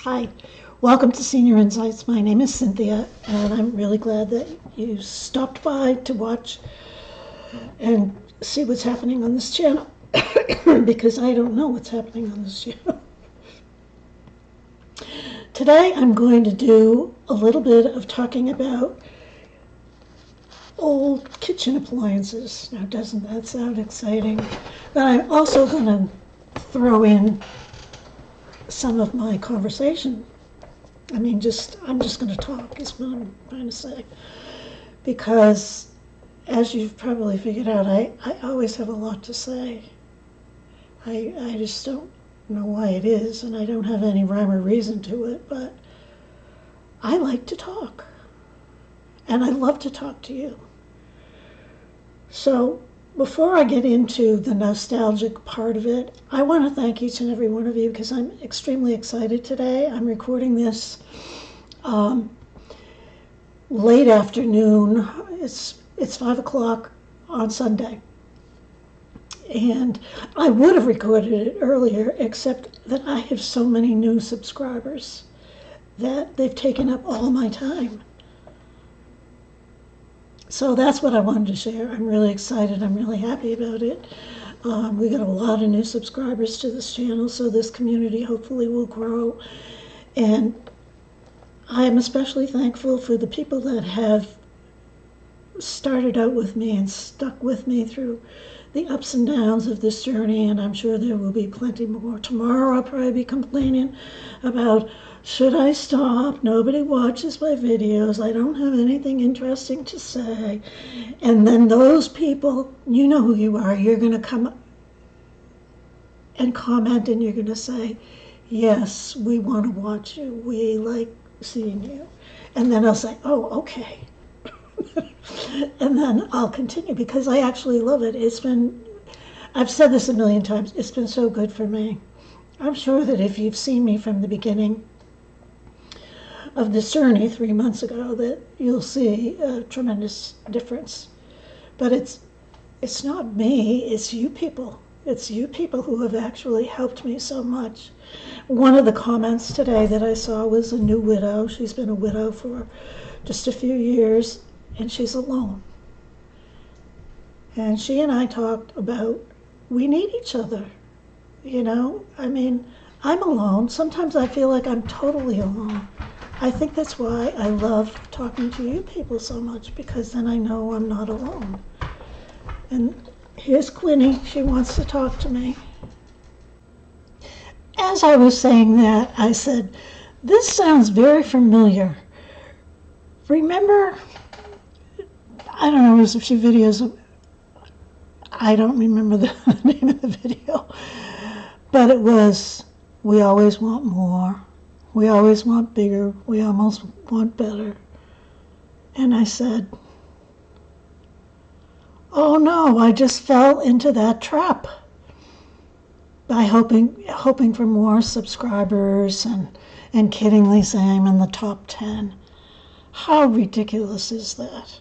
Hi, welcome to Senior Insights. My name is Cynthia, and I'm really glad that you stopped by to watch and see what's happening on this channel because I don't know what's happening on this channel. Today I'm going to do a little bit of talking about old kitchen appliances. Now, doesn't that sound exciting? But I'm also going to throw in some of my conversation. I'm just going to talk is what I'm trying to say. Because as you've probably figured out, I always have a lot to say. I just don't know why it is, and I don't have any rhyme or reason to it, but I like to talk. And I love to talk to you. So before I get into the nostalgic part of it, I want to thank each and every one of you because I'm extremely excited today. I'm recording this late afternoon. It's 5 o'clock on Sunday. And I would have recorded it earlier, except that I have so many new subscribers that they've taken up all my time. So that's what I wanted to share. I'm really excited. I'm really happy about it. We got a lot of new subscribers to this channel, so this community hopefully will grow. And I am especially thankful for the people that have started out with me and stuck with me through the ups and downs of this journey, and I'm sure there will be plenty more. Tomorrow I'll probably be complaining about, should I stop? Nobody watches my videos. I don't have anything interesting to say. And then those people, you know who you are, you're going to come and comment and you're going to say, yes, we want to watch you. We like seeing you. And then I'll say, oh, okay. And then I'll continue because I actually love it. I've said this a million times, it's been so good for me. I'm sure that if you've seen me from the beginning of this journey 3 months ago, that you'll see a tremendous difference. But it's not me, it's you people. It's you people who have actually helped me so much. One of the comments today that I saw was a new widow. She's been a widow for just a few years, and she's alone. And she and I talked about, we need each other, you know? I mean, I'm alone. Sometimes I feel like I'm totally alone. I think that's why I love talking to you people so much, because then I know I'm not alone. And here's Quinny. She wants to talk to me. As I was saying that, I said, this sounds very familiar. Remember, I don't know, there's a few videos, I don't remember the name of the video, but it was, we always want more, we always want bigger, we almost want better. And I said, oh no, I just fell into that trap by hoping for more subscribers and kiddingly saying I'm in the top 10. How ridiculous is that?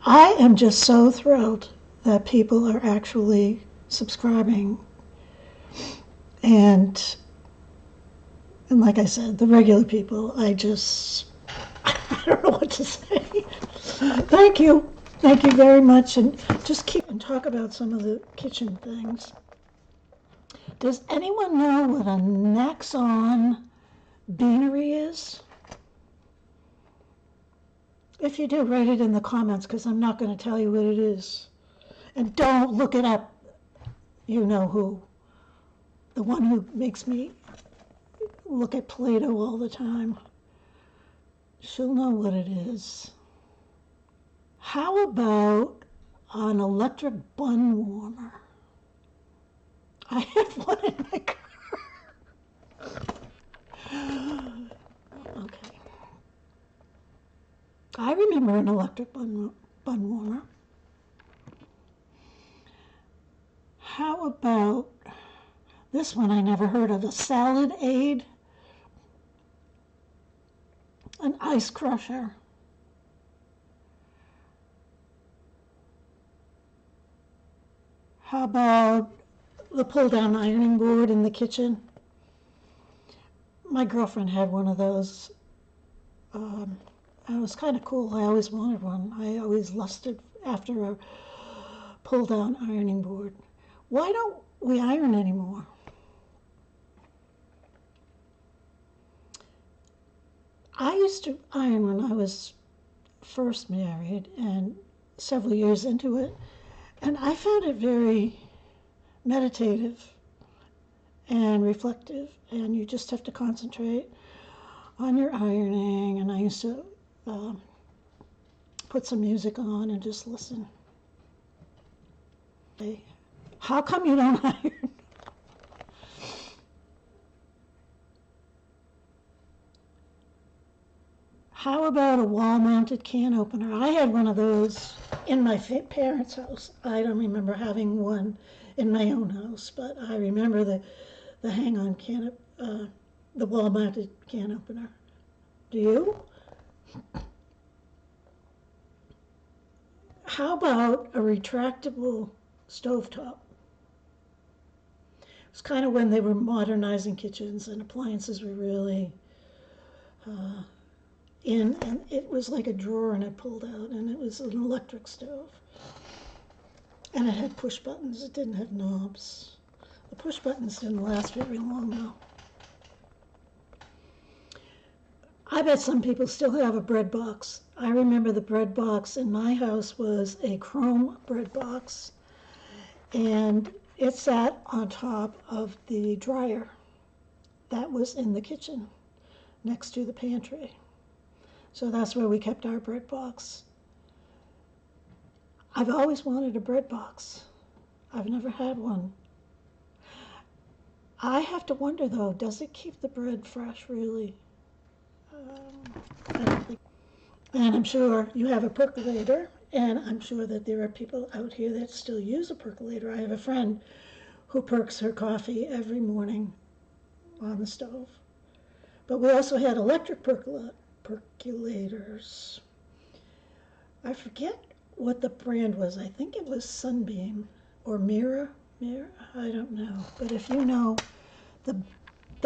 I am just so thrilled that people are actually subscribing. And like I said, the regular people, I don't know what to say. Thank you. Thank you very much. And just keep and talk about some of the kitchen things. Does anyone know what a Naxon beanery is? If you do, write it in the comments, because I'm not going to tell you what it is. And don't look it up. You know who. The one who makes me look at Play-Doh all the time. She'll know what it is. How about an electric bun warmer? I have one in my car. Okay. I remember an electric bun warmer. How about this one I never heard of, a Salad Aid, an ice crusher. How about the pull-down ironing board in the kitchen? My girlfriend had one of those. It was kind of cool. I always wanted one. I always lusted after a pull-down ironing board. Why don't we iron anymore? I used to iron when I was first married and several years into it, and I found it very meditative and reflective, and you just have to concentrate on your ironing. And I used to put some music on and just listen. How come you don't iron? How about a wall-mounted can opener? I had one of those in my parents' house. I don't remember having one in my own house, but I remember the hang-on can, the wall-mounted can opener. Do you? How about a retractable stovetop? It was kind of when they were modernizing kitchens and appliances were really in, and it was like a drawer and it pulled out, and it was an electric stove. And it had push buttons, it didn't have knobs. The push buttons didn't last very long though. I bet some people still have a bread box. I remember the bread box in my house was a chrome bread box, and it sat on top of the dryer that was in the kitchen next to the pantry. So that's where we kept our bread box. I've always wanted a bread box. I've never had one. I have to wonder though, does it keep the bread fresh really? I don't think. And I'm sure you have a percolator, and I'm sure that there are people out here that still use a percolator. I have a friend who perks her coffee every morning on the stove. But we also had electric percolators. I forget what the brand was. I think it was Sunbeam or Mira. I don't know. But if you know the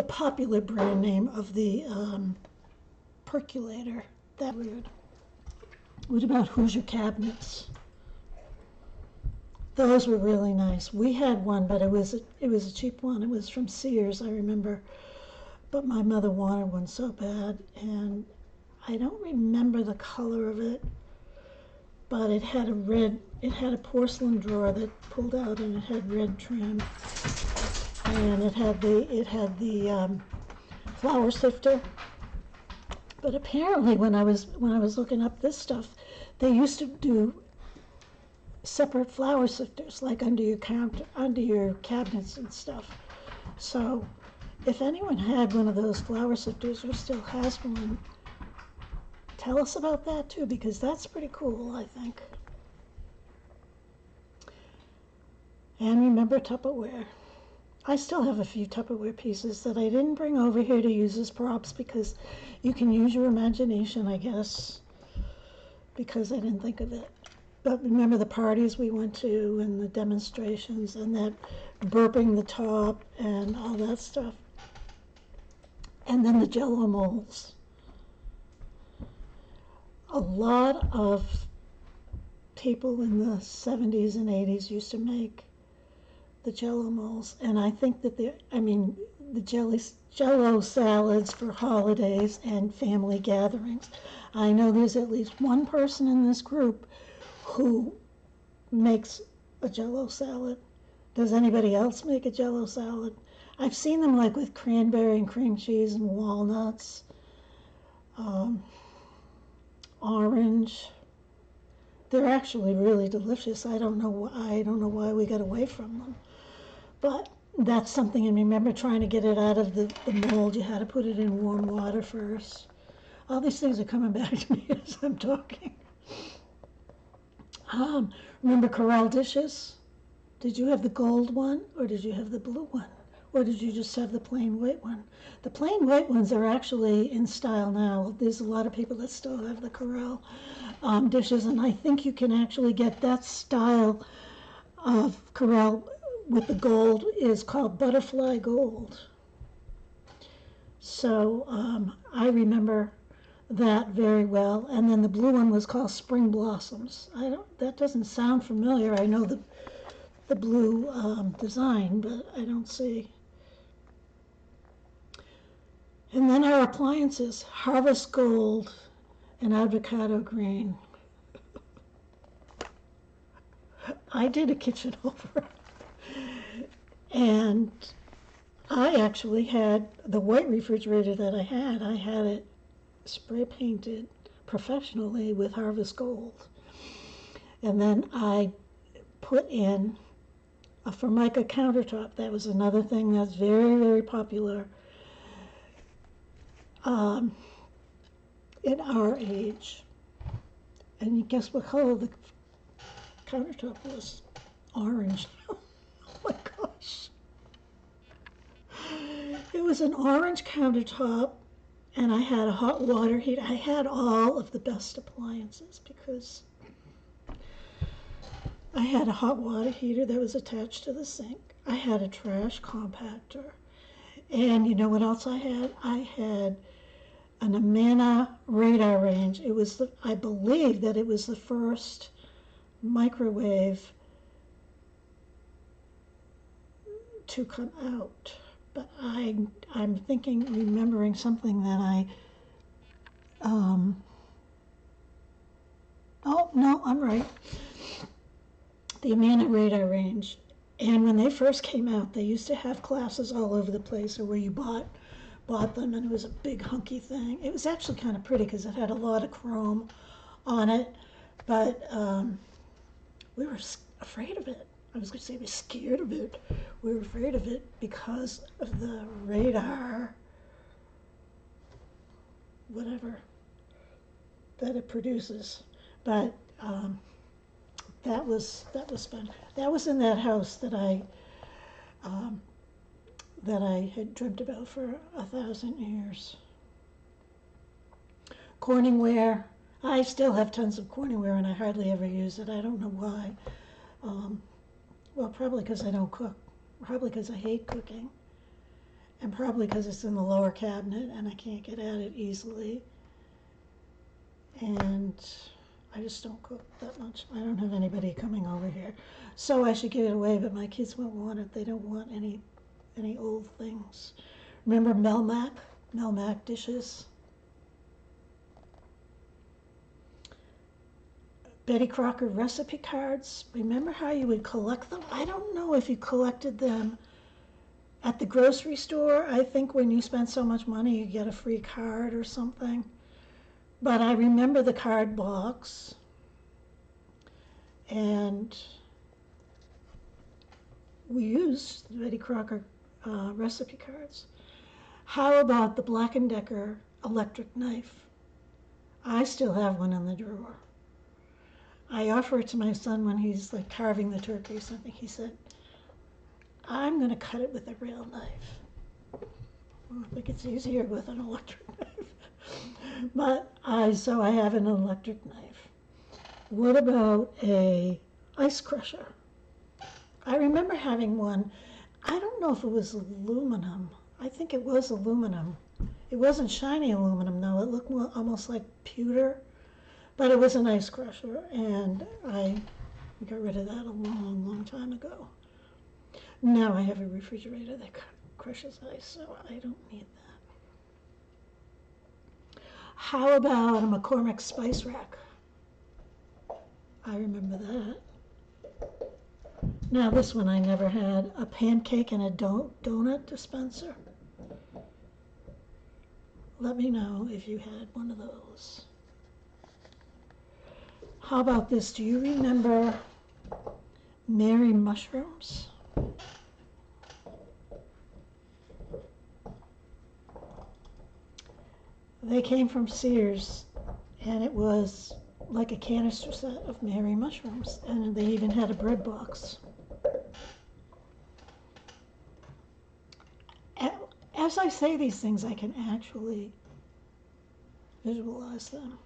popular brand name of the percolator, that weird. What about Hoosier cabinets? Those were really nice. We had one, but it was a cheap one. It was from Sears, I remember. But my mother wanted one so bad, and I don't remember the color of it, but it had a porcelain drawer that pulled out, and it had red trim, and it had the flour sifter. But apparently, when I was looking up this stuff, they used to do separate flour sifters, like under your cabinets and stuff. So, if anyone had one of those flour sifters or still has one, tell us about that too, because that's pretty cool, I think. And remember Tupperware. I still have a few Tupperware pieces that I didn't bring over here to use as props because you can use your imagination, I guess, because I didn't think of it. But remember the parties we went to and the demonstrations and that burping the top and all that stuff. And then the Jell-O molds. A lot of people in the 70s and 80s used to make the Jell-O molds, and I think that the Jell-O salads for holidays and family gatherings. I know there's at least one person in this group who makes a Jell-O salad. Does anybody else make a Jell-O salad? I've seen them like with cranberry and cream cheese and walnuts, orange. They're actually really delicious. I don't know why we got away from them. But that's something, and remember trying to get it out of the mold, you had to put it in warm water first. All these things are coming back to me as I'm talking. Remember Corelle dishes? Did you have the gold one, or did you have the blue one? Or did you just have the plain white one? The plain white ones are actually in style now. There's a lot of people that still have the Corelle dishes, and I think you can actually get that style of Corelle with the gold is called butterfly gold. So I remember that very well. And then the blue one was called Spring Blossoms. That doesn't sound familiar. I know the blue design, but I don't see. And then our appliances, Harvest Gold and Avocado Green. I did a kitchen over. And I actually had the white refrigerator that I had it spray painted professionally with Harvest Gold. And then I put in a Formica countertop. That was another thing that's very, very popular in our age. And guess what color the countertop was? Orange. Oh my gosh. It was an orange countertop, and I had a hot water heater. I had all of the best appliances because I had a hot water heater that was attached to the sink. I had a trash compactor. And you know what else I had? I had an Amana radar range. It was I believe that it was the first microwave to come out. But I'm remembering something that oh, no, I'm right. The Amana radar range. And when they first came out, they used to have classes all over the place where you bought them, and it was a big hunky thing. It was actually kind of pretty because it had a lot of chrome on it, but we were afraid of it. I was going to say we were scared of it. We were afraid of it because of the radar, whatever, that it produces. But that was fun. That was in that house that I had dreamt about for 1,000 years. Corningware. I still have tons of Corningware, and I hardly ever use it. I don't know why. Well, probably because I don't cook. Probably because I hate cooking. And probably because it's in the lower cabinet and I can't get at it easily. And I just don't cook that much. I don't have anybody coming over here. So I should give it away, but my kids won't want it. They don't want any old things. Remember Melmac? Melmac dishes? Betty Crocker recipe cards. Remember how you would collect them? I don't know if you collected them at the grocery store. I think when you spent so much money, you get a free card or something. But I remember the card box. And we used the Betty Crocker recipe cards. How about the Black & Decker electric knife? I still have one in the drawer. I offer it to my son when he's like carving the turkey or something. He said, I'm going to cut it with a real knife. I think it's easier with an electric knife. But so I have an electric knife. What about a ice crusher? I remember having one. I don't know if it was aluminum. I think it was aluminum. It wasn't shiny aluminum though. It looked almost like pewter. But it was an ice crusher, and I got rid of that a long, long time ago. Now I have a refrigerator that crushes ice, so I don't need that. How about a McCormick spice rack? I remember that. Now this one I never had. A pancake and a donut dispenser. Let me know if you had one of those. How about this? Do you remember Mary mushrooms? They came from Sears, and it was like a canister set of Mary mushrooms, and they even had a bread box. As I say these things, I can actually visualize them.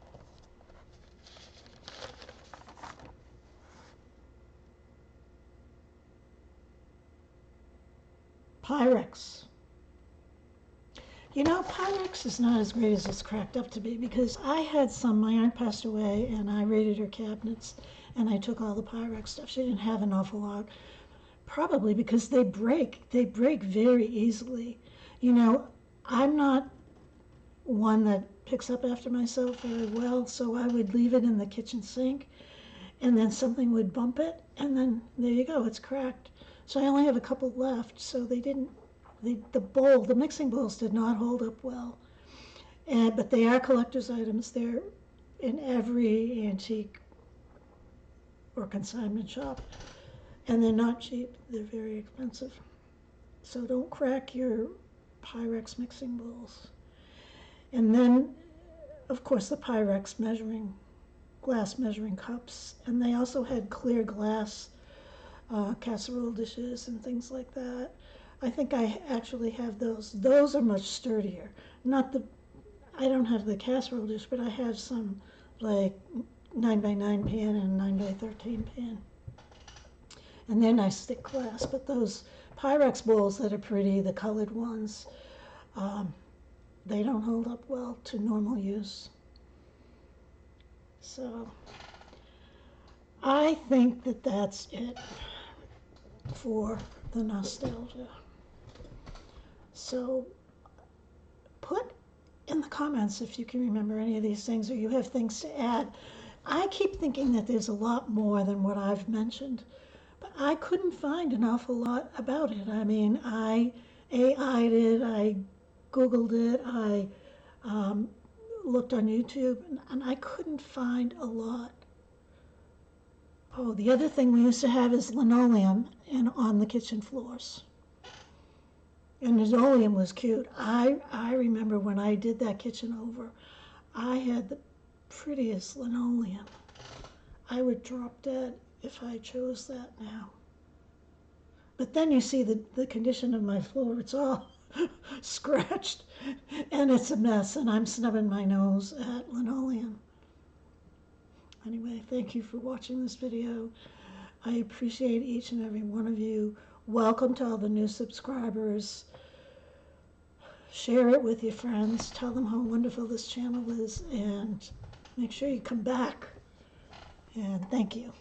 Pyrex. You know, Pyrex is not as great as it's cracked up to be, because I had some, my aunt passed away and I raided her cabinets and I took all the Pyrex stuff. She didn't have an awful lot, probably because they break very easily. You know, I'm not one that picks up after myself very well, so I would leave it in the kitchen sink and then something would bump it and then there you go, it's cracked. So I only have a couple left, so they didn't, the mixing bowls did not hold up well. But they are collector's items. They're in every antique or consignment shop. And they're not cheap. They're very expensive. So don't crack your Pyrex mixing bowls. And then, of course, the Pyrex glass measuring cups. And they also had clear glass casserole dishes and things like that. I think I actually have those. Those are much sturdier. Not the I don't have the casserole dish, but I have some like 9x9 pan and 9x13 pan. And they're nice thick glass, but those Pyrex bowls that are pretty, the colored ones, they don't hold up well to normal use. So I think that that's it for the nostalgia. So put in the comments if you can remember any of these things or you have things to add. I keep thinking that there's a lot more than what I've mentioned, but I couldn't find an awful lot about it. I mean, I AI'd it, I Googled it, I looked on YouTube, and I couldn't find a lot. Oh, the other thing we used to have is linoleum on the kitchen floors. And linoleum was cute. I remember when I did that kitchen over, I had the prettiest linoleum. I would drop dead if I chose that now. But then you see the condition of my floor. It's all scratched and it's a mess, and I'm snubbing my nose at linoleum. Anyway, thank you for watching this video. I appreciate each and every one of you. Welcome to all the new subscribers. Share it with your friends. Tell them how wonderful this channel is, and make sure you come back. And thank you.